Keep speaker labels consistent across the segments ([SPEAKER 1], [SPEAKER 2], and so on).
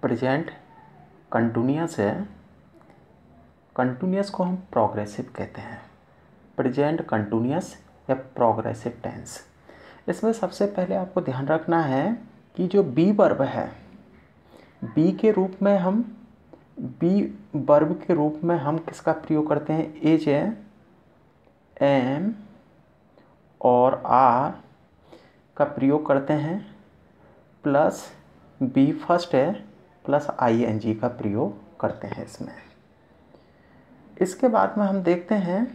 [SPEAKER 1] Present continuous है, continuous को हम प्रोग्रेसिव कहते हैं, प्रेजेंट कंटिन्यूअस या प्रोग्रेसिव टेंस। इसमें सबसे पहले आपको ध्यान रखना है कि जो बी वर्ब है, बी के रूप में हम बी वर्ब के रूप में हम किसका प्रयोग करते हैं, इज, एम और आर का प्रयोग करते हैं, प्लस बी फर्स्ट है प्लस आईएनजी का प्रयोग करते हैं इसमें। इसके बाद में हम देखते हैं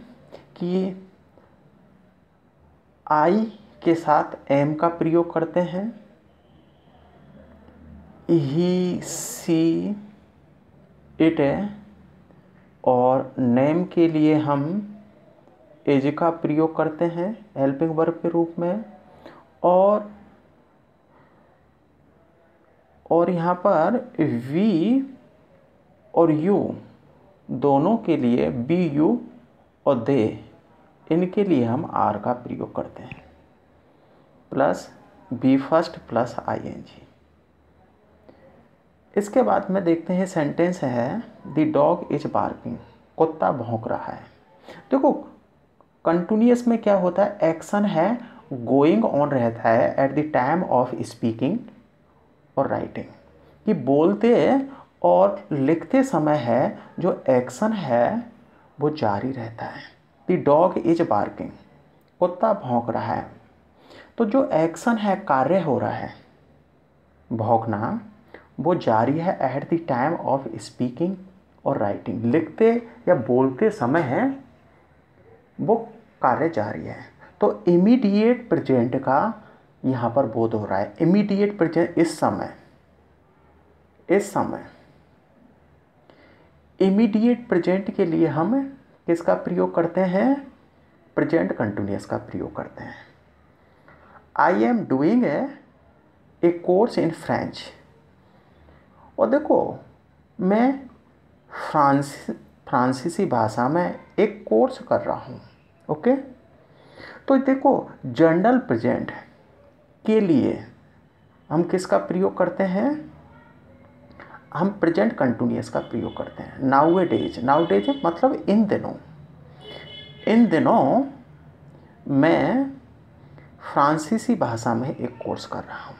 [SPEAKER 1] कि आई के साथ एम का प्रयोग करते हैं, ही, सी, इट है, और नेम के लिए हम एज का प्रयोग करते हैं हेल्पिंग वर्ब के रूप में, और यहाँ पर वी और यू दोनों के लिए बी, यू और दे, इनके लिए हम आर का प्रयोग करते हैं, plus V first plus ING. इसके बाद में देखते हैं सेंटेंस है द डॉग इज बार्किंग, कुत्ता भौंक रहा है। देखो कंटिन्यूअस में क्या होता है, एक्शन है गोइंग ऑन रहता है at the time of speaking और राइटिंग, कि बोलते और लिखते समय है जो एक्शन है वो जारी रहता है। द डॉग इज बार्किंग, कुत्ता भौंक रहा है। तो जो एक्शन है, कार्य हो रहा है भौंकना, वो जारी है at the time of speaking और राइटिंग, लिखते या बोलते समय है वो कार्य जारी है। तो इमीडिएट प्रेजेंट का यहाँ पर बोध हो रहा है, इमीडिएट प्रेजेंट, इस समय, इस समय। इमीडिएट प्रेजेंट के लिए हम किसका प्रयोग करते हैं, प्रेजेंट कंटिन्यूअस का प्रयोग करते हैं। I am doing a course in French, और देखो मैं फ्रांसीसी भाषा में एक कोर्स कर रहा हूँ, ओके। तो देखो जनरल प्रेजेंट के लिए हम किसका प्रयोग करते हैं, हम प्रेजेंट कंटिन्यूअस का प्रयोग करते हैं। नाउएडेज, नाउएडेज मतलब इन दिनों, इन दिनों मैं फ्रांसीसी भाषा में एक कोर्स कर रहा हूँ।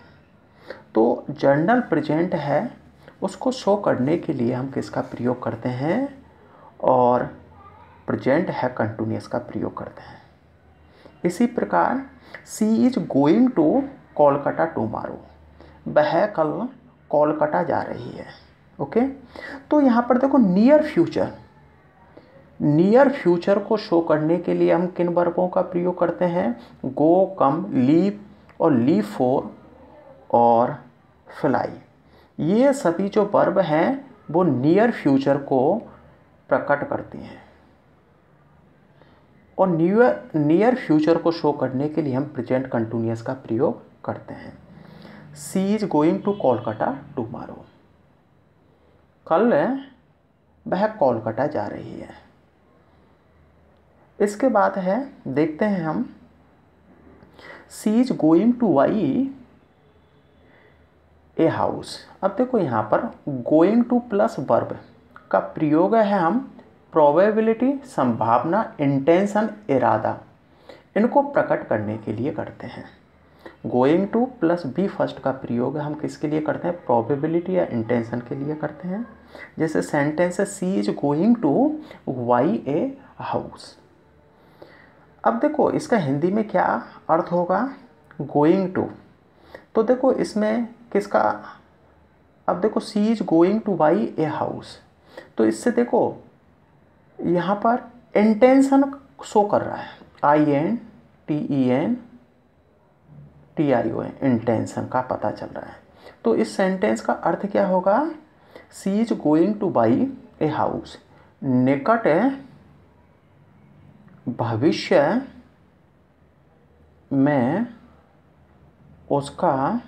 [SPEAKER 1] तो जनरल प्रेजेंट है, उसको शो करने के लिए हम किसका प्रयोग करते हैं, और प्रेजेंट है कंटिन्यूअस का प्रयोग करते हैं। इसी प्रकार she is going to Kolkata tomorrow, वह कल कोलकाता जा रही है, ओके। तो यहाँ पर देखो नियर फ्यूचर, नियर फ्यूचर को शो करने के लिए हम किन वर्बों का प्रयोग करते हैं, गो, कम, लीव और लीव फॉर और फ्लाई। ये सभी जो वर्ब हैं वो नियर फ्यूचर को प्रकट करती हैं, और नियर फ्यूचर को शो करने के लिए हम प्रेजेंट कंटिन्यूअस का प्रयोग करते हैं। She is going to Kolkata tomorrow, कल वह कोलकाता जा रही है। इसके बाद है, देखते हैं हम, she is going to buy a house. अब देखो यहाँ पर गोइंग टू प्लस वर्ब का प्रयोग है हम प्रोबेबिलिटी, संभावना, इंटेंशन, इरादा, इनको प्रकट करने के लिए करते हैं। Going to plus V first का प्रयोग हम किसके लिए करते हैं, प्रोबेबिलिटी या इंटेंशन के लिए करते हैं। जैसे सेंटेंस है she is going to buy a house. अब देखो इसका हिंदी में क्या अर्थ होगा, गोइंग टू। तो देखो इसमें किसका, अब देखो she is going to buy a house, तो इससे देखो यहाँ पर इंटेंशन शो कर रहा है, INTENTION, इंटेंशन का पता चल रहा है। तो इस सेंटेंस का अर्थ क्या होगा, she is going to buy a house, निकट भविष्य में उसका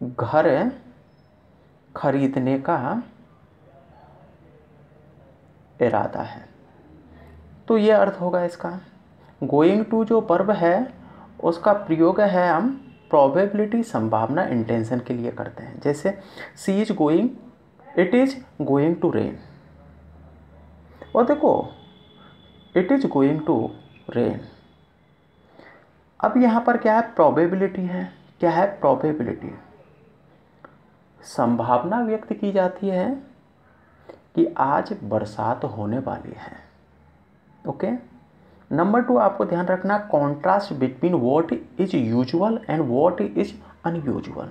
[SPEAKER 1] घर खरीदने का इरादा है। तो ये अर्थ होगा इसका। गोइंग टू जो वर्ब है उसका प्रयोग है हम प्रोबेबिलिटी संभावना इंटेंशन के लिए करते हैं। जैसे she is going, it is going to rain, और देखो it is going to rain. अब यहाँ पर क्या है, प्रोबेबिलिटी है। क्या है, प्रोबेबिलिटी, संभावना व्यक्त की जाती है कि आज बरसात होने वाली है। ओके। नंबर 2 आपको ध्यान रखना, contrast between what is usual and what is unusual,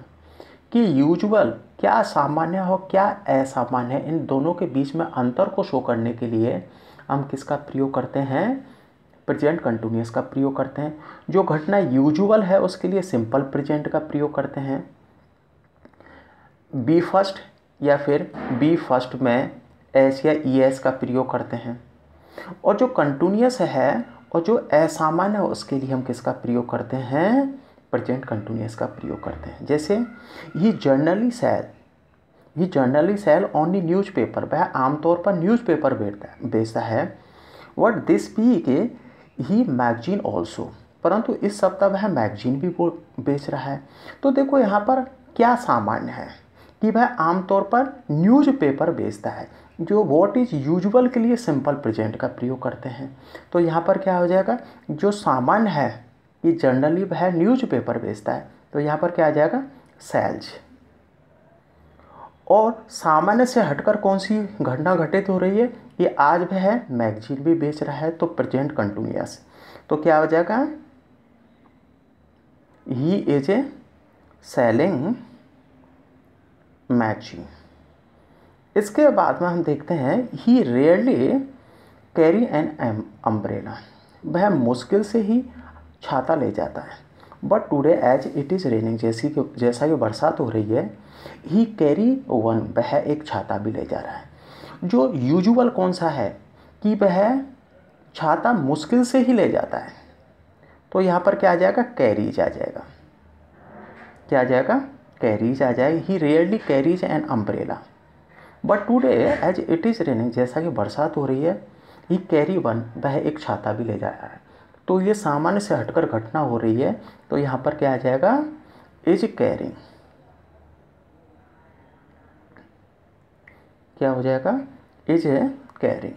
[SPEAKER 1] कि यूजुअल क्या सामान्य हो क्या असामान्य है, इन दोनों के बीच में अंतर को शो करने के लिए हम किसका प्रयोग करते हैं, प्रेजेंट कंटिन्यूअस का प्रयोग करते हैं। जो घटना यूजुअल है उसके लिए सिंपल प्रेजेंट का प्रयोग करते हैं, बी फर्स्ट या फिर बी फर्स्ट में एस या ई एस का प्रयोग करते हैं। और जो कंटिन्यूअस है और जो असामान्य है उसके लिए हम किसका प्रयोग करते हैं, प्रेजेंट कंटिन्यूअस का प्रयोग करते हैं। जैसे he generally sell only newspaper, वह आमतौर पर न्यूज़पेपर बेचता है। What this week he magazine also, परंतु इस सप्ताह वह मैगजीन भी बेच रहा है। तो देखो यहाँ पर क्या सामान्य है कि वह आमतौर पर न्यूज़पेपर बेचता है। जो व्हाट इज यूजुअल के लिए सिंपल प्रेजेंट का प्रयोग करते हैं। तो यहाँ पर क्या हो जाएगा, जो सामान्य है कि जनरली वह न्यूज़पेपर बेचता है, तो यहाँ पर क्या आ जाएगा, सेल्स। और सामान्य से हटकर कौन सी घटना घटित हो रही है, कि आज वह मैगजीन भी बेच रहा है, तो प्रेजेंट कंटिन्यूअस। तो क्या हो जाएगा, he is a selling magazine. इसके बाद में हम देखते हैं, he rarely carry an umbrella, वह मुश्किल से ही छाता ले जाता है। But today as it is raining, जैसा कि बरसात हो रही है, ही कैरी वन, वह एक छाता भी ले जा रहा है। जो यूजुअल कौन सा है कि वह छाता मुश्किल से ही ले जाता है, तो यहाँ पर क्या आ जाएगा, कैरीज आ जाएगा। क्या आ जाएगा, कैरीज आ जाएगा। He rarely carries an umbrella but today as it is raining, जैसा कि बरसात हो रही है, ही कैरी वन, वह एक छाता भी ले जा रहा है। तो ये सामान्य से हटकर घटना हो रही है, तो यहाँ पर क्या आ जाएगा, इज कैरिंग। क्या हो जाएगा, इज कैरिंग।